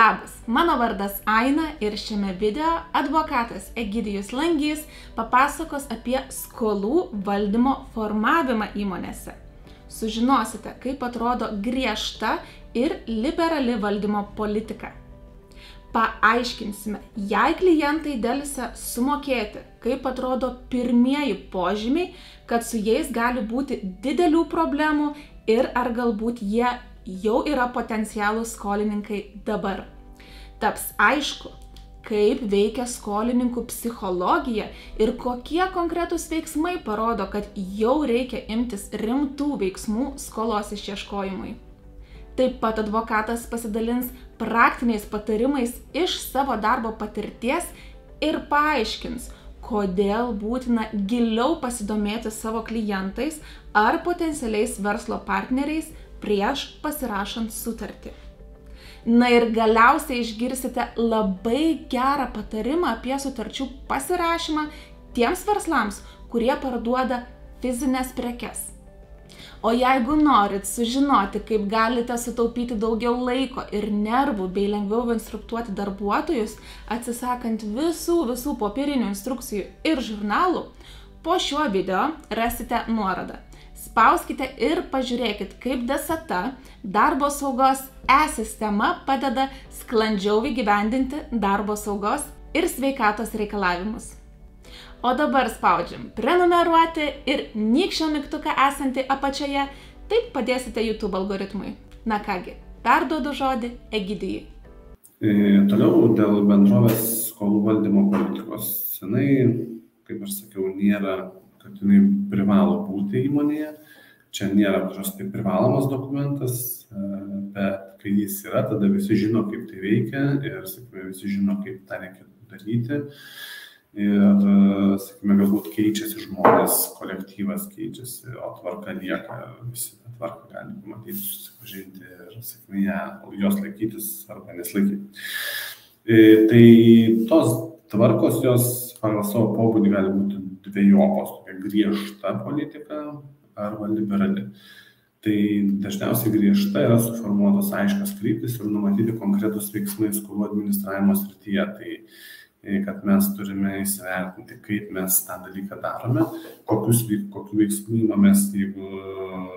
Labas, mano vardas Aina ir šiame video advokatas Egidijus Langys papasakos apie skolų valdymo formavimą įmonėse. Sužinosite, kaip atrodo griežta ir liberali valdymo politika. Paaiškinsime, jei klientai delsia sumokėti, kaip atrodo pirmieji požymiai, kad su jais gali būti didelių problemų ir ar galbūt jie jau yra potencialūs skolininkai dabar. Taps aišku, kaip veikia skolininkų psichologija ir kokie konkretūs veiksmai parodo, kad jau reikia imtis rimtų veiksmų skolos išieškojimui. Taip pat advokatas pasidalins praktiniais patarimais iš savo darbo patirties ir paaiškins, kodėl būtina giliau pasidomėti savo klientais ar potencialiais verslo partneriais prieš pasirašant sutartį. Na ir galiausiai išgirsite labai gerą patarimą apie sutarčių pasirašymą tiems verslams, kurie parduoda fizinės prekes. O jeigu norit sužinoti, kaip galite sutaupyti daugiau laiko ir nervų bei lengviau instruktuoti darbuotojus, atsisakant visų popierinių instrukcijų ir žurnalų, po šiuo video rasite nuorodą. Spauskite ir pažiūrėkit, kaip DSATA, darbo saugos e-sistema padeda sklandžiau įgyvendinti darbo saugos ir sveikatos reikalavimus. O dabar spaudžiam prenumeruoti ir nykščio mygtuką esantį apačioje, taip padėsite YouTube algoritmui. Na kągi, perduodu žodį Egidijui. Toliau dėl bendrovės skolų valdymo politikos. Jinai, kaip aš sakiau, nėra, kad jinai privalo būti įmonėje. Čia nėra kažkoks tai privalomas dokumentas, bet kai jis yra, tada visi žino, kaip tai veikia ir, sakykime, visi žino, kaip tą reikia daryti. Ir, sakykime, galbūt keičiasi žmonės, kolektyvas keičiasi, o tvarka lieka, visi tvarką gali pamatyti, susipažinti ir, sakykime, jos laikytis arba neslaikyti. Tai tos tvarkos, jos pagal savo pobūdį gali būti dvejopos, tokia griežta politika arba liberali. Tai dažniausiai griežta yra suformuotos aiškios kryptys ir numatyti konkretus veiksmai skolų administravimo srityje. Tai kad mes turime įsivertinti, kaip mes tą dalyką darome, kokių veiksmų imamės, jeigu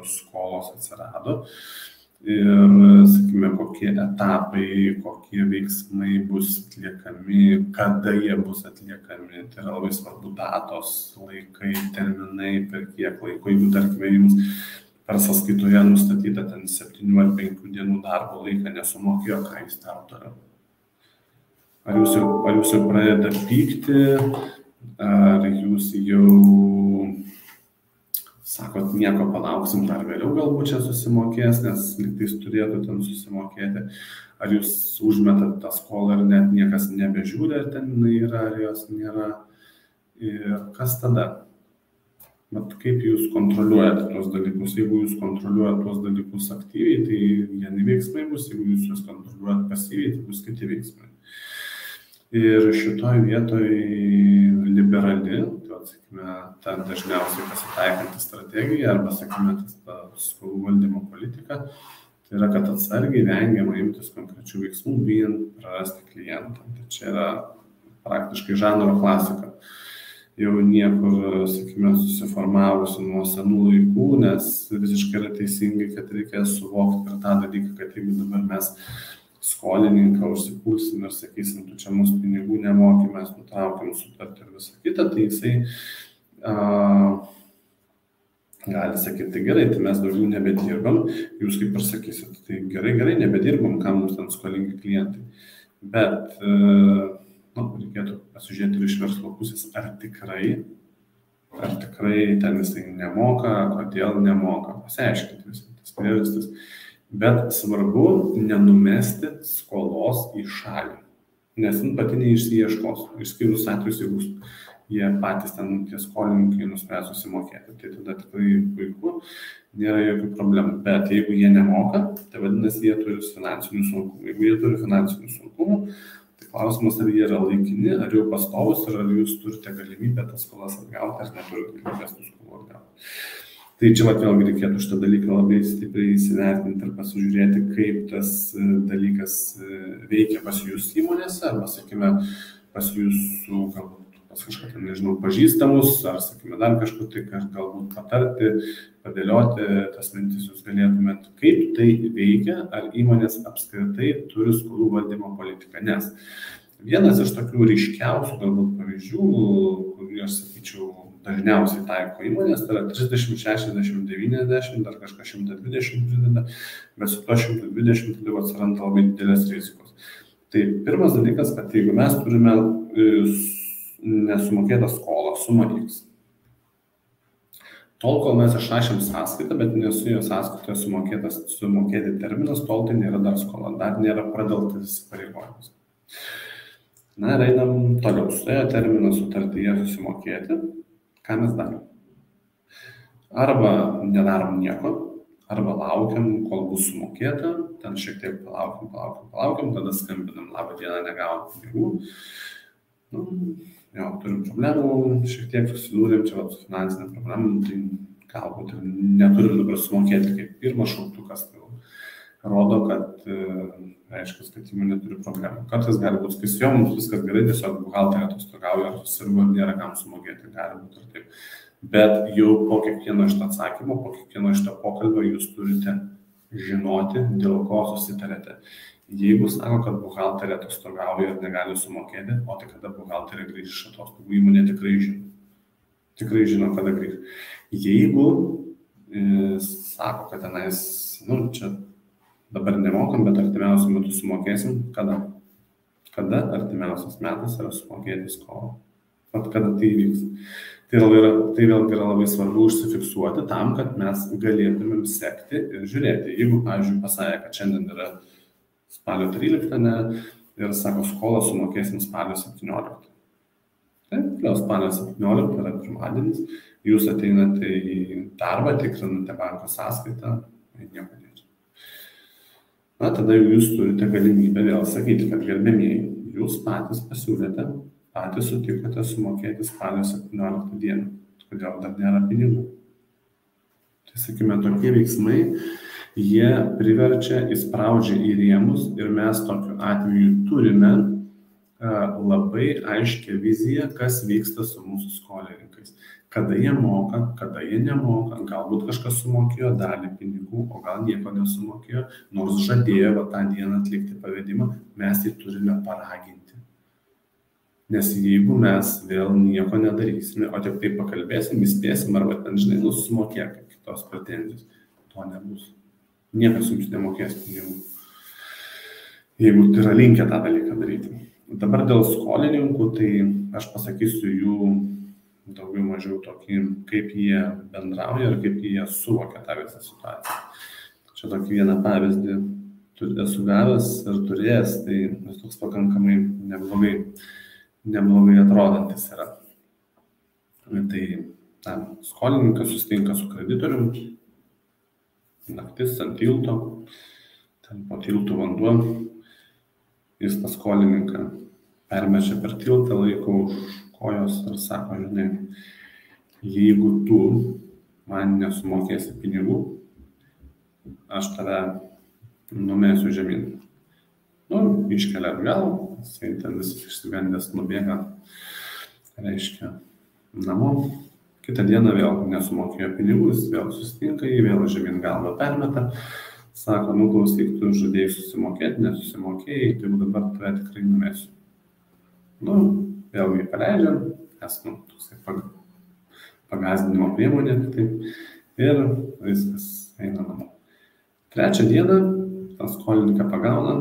skolos atsirado ir, sakykime, kokie etapai, kokie veiksmai bus atliekami, kada jie bus atliekami. Tai yra labai svarbu datos, laikai, terminai, per kiek laiko, jeigu, tarkime, jums per sąskaitoje nustatyta ten 7 ar 5 dienų darbo laiką nesumokėjo, ką jūs daro toliau. Ar jūs jau pradėte pykti, ar jūs jau sakot, nieko palauksim, dar vėliau galbūt čia susimokės, nes lygtais turėtų ten susimokėti. Ar jūs užmetat tą skolą ir net niekas nebežiūri, ar ten yra, ar jos nėra. Ir kas tada? Bet kaip jūs kontroliuojate tuos dalykus? Jeigu jūs kontroliuojate tuos dalykus aktyviai, tai vieni veiksmai bus, jeigu jūs juos kontroliuojate pasyviai, tai bus kiti veiksmai. Ir šitoj vietoj liberali, tai atsakykime, ta dažniausiai pasitaikanti strategija arba, sakykime, skolų valdymo politika, tai yra, kad atsargiai vengiama imtis konkrečių veiksmų, bijant prarasti klientą. Tai čia yra praktiškai žanro klasika. Jau niekur, sakykime, susiformavusi nuo senų laikų, nes visiškai yra teisingai, kad reikia suvokti ir tą dalyką, kad jeigu dabar mes skolininką užsipulsim ir sakysim, tu čia mūsų pinigų nemoki, mes nutraukiam sutartį ir visą kitą, tai jisai gali sakyti, tai gerai, tai mes daugiau nebedirbam, jūs kaip ir sakysit, tai gerai, nebedirbam, kam mums ten skolingi klientai. Bet reikėtų pasižiūrėti ir iš verslo pusės, ar tikrai ten jisai nemoka, kodėl nemoka, pasiaiškinti visą tas priežastis. Bet svarbu nenumesti skolos į šalį, nes pati neišsiieškos, išskyrus atvejus, jeigu jie patys ten tie skolininkai nuspręs susimokėti, tai tada tikrai puiku, nėra jokių problemų. Bet jeigu jie nemoka, tai vadinasi, jie turi finansinių sunkumų. Jeigu jie turi finansinių sunkumų, tai klausimas, ar jie yra laikini, ar jau pastovus ir ar jūs turite galimybę tas skolas atgauti, ar neturite galimybės tų skolų atgauti. Tai čia vėlgi reikėtų šitą dalyką labai stipriai įsivertinti ir pasižiūrėti, kaip tas dalykas veikia pas jūs įmonėse, arba, sakykime, pas jūsų, galbūt pas kažką, nežinau, pažįstamus, ar, sakykime, dar kažkur tai, galbūt patarti, padėlioti tas mintis jūs galėtumėt, kaip tai veikia, ar įmonės apskritai turi skolų valdymo politiką. Nes vienas iš tokių ryškiausių, galbūt, pavyzdžių, kurį aš sakyčiau, dažniausiai taiko įmonės, tai yra 30, 60, 90, dar kažką 120 prideda, bet su to 120 tada atsiranda labai didelės rizikos. Tai pirmas dalykas, kad jeigu mes turime nesumokėtą skolą, sumą X, tol, kol mes išrašėm sąskaitą, bet nesu jo sąskaitoje sumokėti terminas, tol tai nėra dar skola, dar nėra pradėltas įsipareigojimas. Na ir einam toliau, suėjo terminą sutartyje susimokėti. Ką mes darom? Arba nedarom nieko, arba laukiam, kol bus sumokėta, ten šiek tiek palaukiam, tada skambinam, labą dieną, negavom pinigų. Turim problemų, šiek tiek susidūrėm čia su finansinė problema, tai galbūt ir neturim dabar sumokėti, kaip pirmas šauktukas, tai rodo, kad reiškia, kad įmonė turi problemų. Kartais gali būti, kai su jo mums viskas gerai, tiesiog buhalterė atostogauja ar susirgo ir nėra kam sumokėti, gali būti ir taip. Bet jau po kiekvieno šito atsakymo, po kiekvieno šito pokalbio jūs turite žinoti, dėl ko susitarėte. Jeigu sako, kad buhalterė atostogauja ir negali sumokėti, o tai kada buhalterė grįž iš atostogų, įmonė tikrai žino. Tikrai žino, kada grįž. Jeigu sako, kad tenais, čia dabar nemokam, bet artimiausiu metu sumokėsim, kada? Kada artimiausias metas yra sumokėti skolą? Vat kada tai įvyks? Tai vėlgi yra labai svarbu užsifiksuoti tam, kad mes galėtumėm sekti ir žiūrėti. Jeigu, pavyzdžiui, pasakė, kad šiandien yra spalio 13 ir sako, skolą sumokėsim spalio 17. Taip, spalio 17 yra pirmadienis, jūs ateinate į darbą, tikrinate banko sąskaitą, nieko nėra. Na, tada jūs turite galimybę vėl sakyti, kad gerbėmieji, jūs patys pasiūlėte, patys sutikote sumokėti spalio 17 dieną, kodėl dar nėra pinigų. Tai, sakykime, tokie veiksmai, jie priverčia, įspraudžia į rėmus ir mes tokiu atveju turime labai aiškią viziją, kas vyksta su mūsų skolininkais. Kada jie moka, kada jie nemoka, galbūt kažkas sumokėjo dalį pinigų, o gal nieko nesumokėjo, nors žadėjo tą dieną atlikti pavedimą, mes tai turime paraginti. Nes jeigu mes vėl nieko nedarysime, o tik tai pakalbėsim, įspėsim, arba ten, sumokėk kitos pretenzijos, to nebus. Niekas jums nemokės pinigų, jeigu tai yra linkę tą dalyką daryti. Dabar dėl skolininkų, tai aš pasakysiu jų daugiau mažiau tokį, kaip jie bendrauja ir kaip jie suvokia tą visą situaciją. Čia tokį vieną pavyzdį esu gavęs ir turėjęs, tai jis toks pakankamai neblogai atrodantis yra. Tai skolininkas susitinka su kreditorium, naktis ant tilto, ten po tiltų vanduo, jis tą skolininką permečia per tiltą, laiko už kojos ir sako, žinai, jeigu tu man nesumokėsi pinigų, aš tave numesiu žemyn. Iškelia atgal, jisai ten vis išsigandęs nubėga, reiškia, namo. Kitą dieną vėl nesumokėjo pinigų, jis vėl susitinka, jį vėl žemyn galvą permeta, sako, klausyk, tu žadėjai susimokėti, nesusimokėjai, tai dabar tave tikrai numesiu. Vėlgi paleidžiam, nes toksai pagazdinimo priemonė, ir viskas eina namo. Trečią dieną tą skolininką pagauna,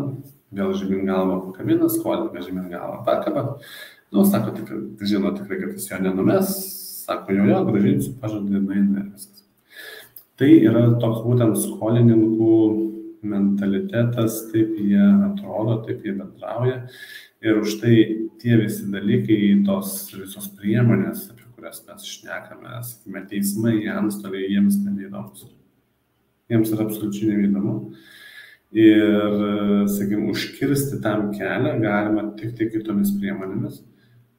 vėl žemyn galvą pakabina, skolininką žemyn galvą pakaba. Sako, žino tikrai, kad jis jo nenumes, sako, jo, grąžinsiu, pažadu ir nueina ir viskas. Tai yra toks būtent skolininkų mentalitetas, taip jie atrodo, taip jie bendrauja. Ir už tai tie visi dalykai, tos visos priemonės, apie kurias mes šnekame, sakykime, teismai, antstoliai, jiems nebeįdomus. Jiems yra absoliučiai nebeįdomu. Ir, sakykime, užkirsti tam kelią galima tik tai kitomis priemonėmis,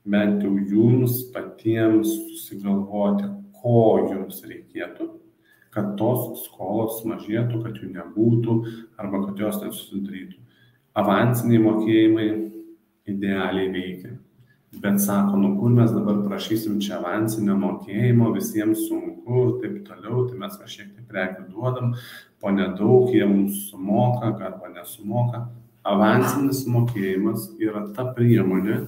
bent jau jums patiems susigalvoti, ko jums reikėtų, kad tos skolos mažėtų, kad jų nebūtų arba kad jos nesusidarytų. Avansiniai mokėjimai idealiai veikia. Bet sako, nu kur mes dabar prašysim čia avansinio mokėjimo, visiems sunku ir taip toliau, tai mes kažkiek tai prekių duodam, po nedaug jie mums sumoka arba nesumoka. Avansinis mokėjimas yra ta priemonė,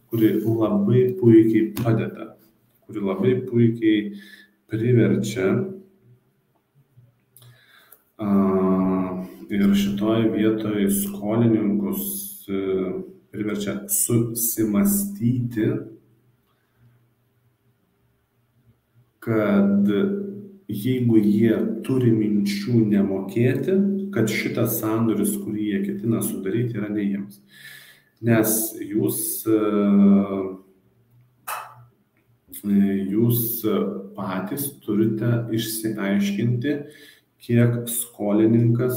kuri labai puikiai padeda, kuri labai puikiai priverčia ir šitoj vietoj skolininkus priverčia susimastyti, kad jeigu jie turi minčių nemokėti, kad šitas sandoris, kurį jie ketina sudaryti, yra ne jiems. Nes jūs patys turite išsiaiškinti, kiek skolininkas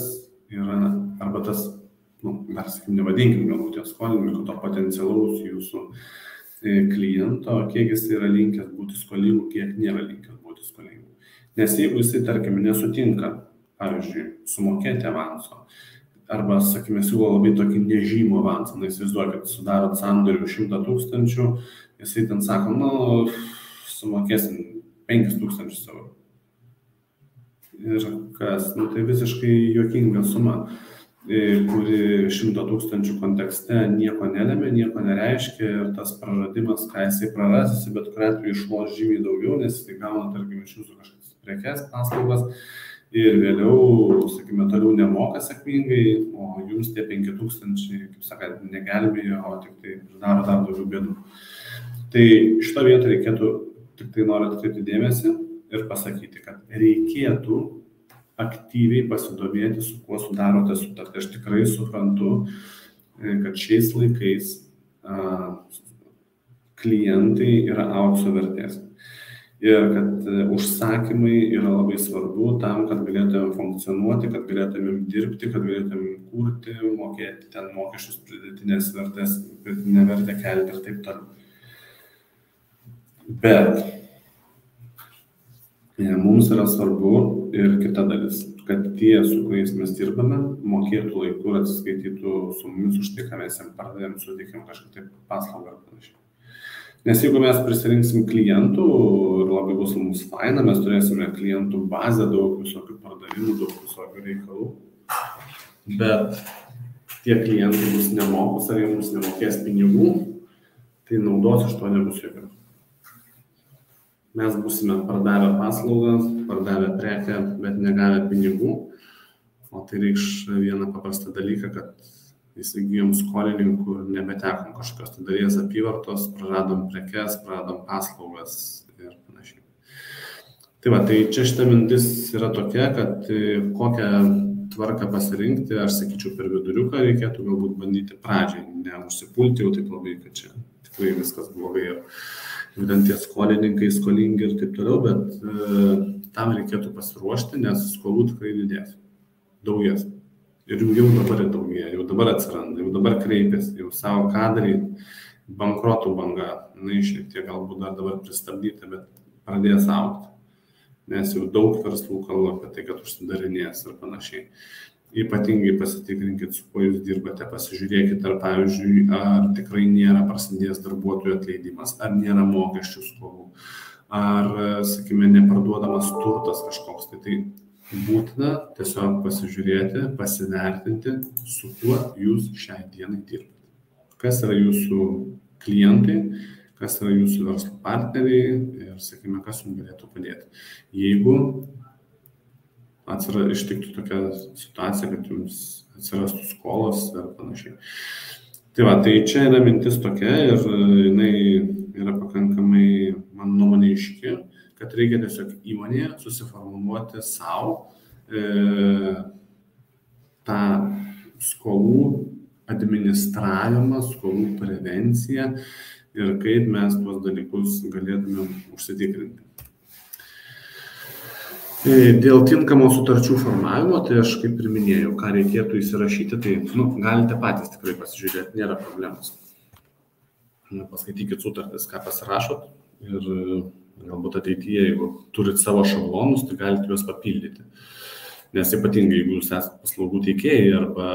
yra, arba tas, dar sakykim, nevadinkim galbūt jo skolininko, to potencialaus jūsų kliento, kiek jis yra linkęs būti skolingų, kiek nėra linkęs būti skolingų. Nes jeigu jisai, tarkim, nesutinka, pavyzdžiui, sumokėti avanso, arba, sakykime, siūlo labai tokį nežymų avansą, na, įsivaizduokit, sudarot sandorių 100 000, jisai ten sako, sumokėsim 5 000 eurų. Ir kas, tai visiškai juokinga suma, kuri 100 000 kontekste nieko nelėmė, nieko nereiškia ir tas praradimas, ką jisai praras, jisai bet kuriuo atveju išloš žymiai daugiau, nes jisai gauna, tarkim, iš jūsų kažkokias prekes, paslaugas ir vėliau, sakykime, toliau nemoka sėkmingai, o jums tie 5 000, kaip sakant, negelbėjo, o tik tai daro dar daugiau bėdų. Tai šito vietą reikėtų, tik tai noriu atkreipti dėmesį ir pasakyti, kad reikėtų aktyviai pasidomėti, su kuo sudarote sutartį. Aš tikrai suprantu, kad šiais laikais klientai yra aukso vertės. Ir kad užsakymai yra labai svarbu tam, kad galėtumėm funkcionuoti, kad galėtumėm dirbti, kad galėtumėm kurti, mokėti ten mokesčius, pridėtinės vertės, pridėtinę vertę kelti ir taip toliau. Bet mums yra svarbu ir kita dalis, kad tie, su kuriais mes dirbame, mokėtų laiku ir atsiskaitytų su mumis už tai, ką mes jiems pardavėm, suteikėm kažkokią paslaugą ar panašiai. Nes jeigu mes prisirinksim klientų ir labai bus mums faina, mes turėsime klientų bazę, daug visokių pardavimų, daug visokių reikalų, bet tie klientai bus nemokus ar jie mums nemokės pinigų, tai naudos iš to nebus jokios. Mes būsime pardavę paslaugas, pardavę prekę, bet negavę pinigų, o tai reikš vieną paprastą dalyką, kad įsigijom skolininkų ir nebetekom kažkokios dalies apyvartos, praradom prekes, praradom paslaugas ir panašiai. Tai va, tai čia šita mintis yra tokia, kad kokią tvarką pasirinkti, aš sakyčiau, per viduriuką reikėtų galbūt bandyti pradžiai, neužsipulti jau taip labai, kad čia tikrai viskas blogai ir būtent tie skolininkai skolingi ir taip toliau, bet tam reikėtų pasiruošti, nes skolų tikrai didės, daugės. Ir jau dabar daugėja, jau dabar atsiranda, jau dabar kreipiasi, jau savo ką daryti, bankrotų banga, šiek tiek galbūt dar dabar pristabdyti, bet pradės augti, nes jau daug verslų kalba apie tai, kad užsidarinės ir panašiai. Ypatingai pasitikrinkit, su kuo jūs dirbate, pasižiūrėkit, ar pavyzdžiui, ar tikrai nėra prasidėjęs darbuotojų atleidimas, ar nėra mokesčių skolų, ar, sakykime, neparduodamas turtas kažkoks. Tai būtina tiesiog pasižiūrėti, pasivertinti, su kuo jūs šiai dienai dirbate. Kas yra jūsų klientai, kas yra jūsų verslo partneriai ir, sakykime, kas jums galėtų padėti. Jeigu ištiktų tokia situacija, kad jums atsirastų skolos ir panašiai. Tai va, tai čia yra mintis tokia ir jinai yra pakankamai, mano nuomonė, aiški, kad reikia tiesiog įmonėje susiformuoti savo tą skolų administravimą, skolų prevenciją ir kaip mes tuos dalykus galėtumėm užsitikrinti. Dėl tinkamo sutarčių formavimo, tai aš kaip ir minėjau, ką reikėtų įsirašyti, tai galite patys tikrai pasižiūrėti, nėra problemos. Paskaitykit sutartis, ką pasirašot ir galbūt ateityje, jeigu turit savo šablonus, tai galite juos papildyti. Nes ypatingai, jeigu jūs esate paslaugų teikėjai arba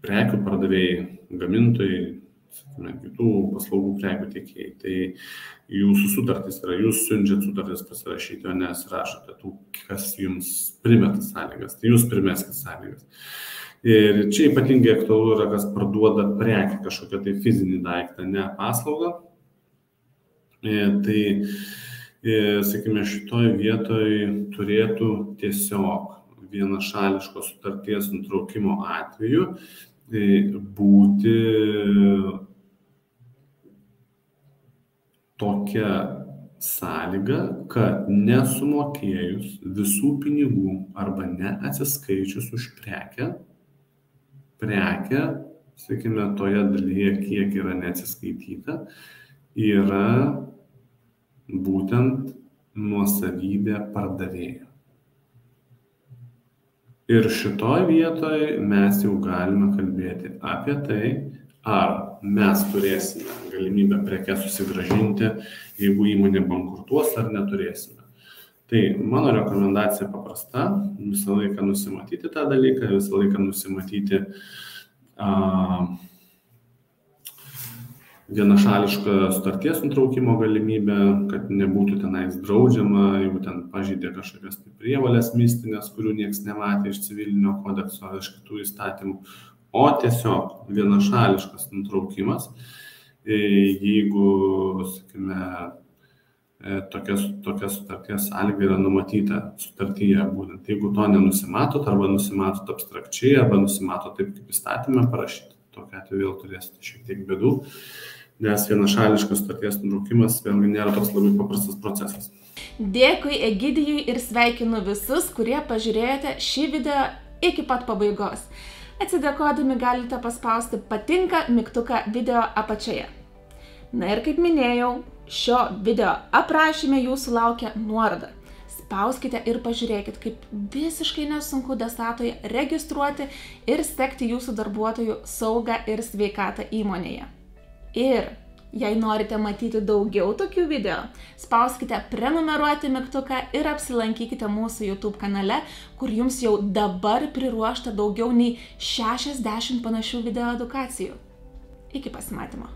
prekių pardavėjai, gamintojai, sakykime, kitų paslaugų prekių teikėjai, tai jūsų sutartys yra, jūs siunčiat sutartys pasirašyti, o nesirašote tų, kas jums primeta sąlygas, tai jūs primeskite sąlygas. Ir čia ypatingai aktualu yra, kas parduoda prekę, kažkokią tai fizinį daiktą, ne paslaugą. Tai, sakykime, šitoj vietoj turėtų tiesiog vienašališko sutarties nutraukimo atveju būti tokia sąlyga, kad nesumokėjus visų pinigų arba neatsiskaičius už prekę, sakykime, toje dalyje, kiek yra neatsiskaityta, yra būtent nuosavybė pardavėjo. Ir šitoj vietoj mes jau galime kalbėti apie tai, ar mes turėsime galimybę prekes susigrąžinti, jeigu įmonė bankrutuos, ar neturėsime. Tai mano rekomendacija paprasta, visą laiką nusimatyti tą dalyką, visą laiką nusimatyti vienašališką sutarties nutraukimo galimybę, kad nebūtų tenais draudžiama, jeigu ten pažeidė kažkokias prievolės mistinės, kurių nieks nematė iš civilinio kodekso ar iš kitų įstatymų, o tiesiog vienašališkas nutraukimas, jeigu, sakykime, tokia sutarties sąlyga yra numatyta sutartyje, būtent jeigu to nenusimatot, arba nusimatot abstrakčiai, arba nusimatot taip, kaip įstatymė parašyti, tokiu atveju vėl turėsite šiek tiek bėdų, nes vienašališkas sutarties nutraukimas vėlgi nėra toks labai paprastas procesas. Dėkui Egidijui ir sveikinu visus, kurie pažiūrėjote šį video iki pat pabaigos. Atsidėkodami galite paspausti patinka mygtuką video apačioje. Na ir kaip minėjau, šio video aprašyme jūsų laukia nuoroda. Spauskite ir pažiūrėkit, kaip visiškai nesunku Desatoje registruoti ir sekti jūsų darbuotojų saugą ir sveikatą įmonėje. Ir jei norite matyti daugiau tokių video, spauskite prenumeruoti mygtuką ir apsilankykite mūsų YouTube kanale, kur jums jau dabar priruošta daugiau nei 60 panašių video edukacijų. Iki pasimatymo.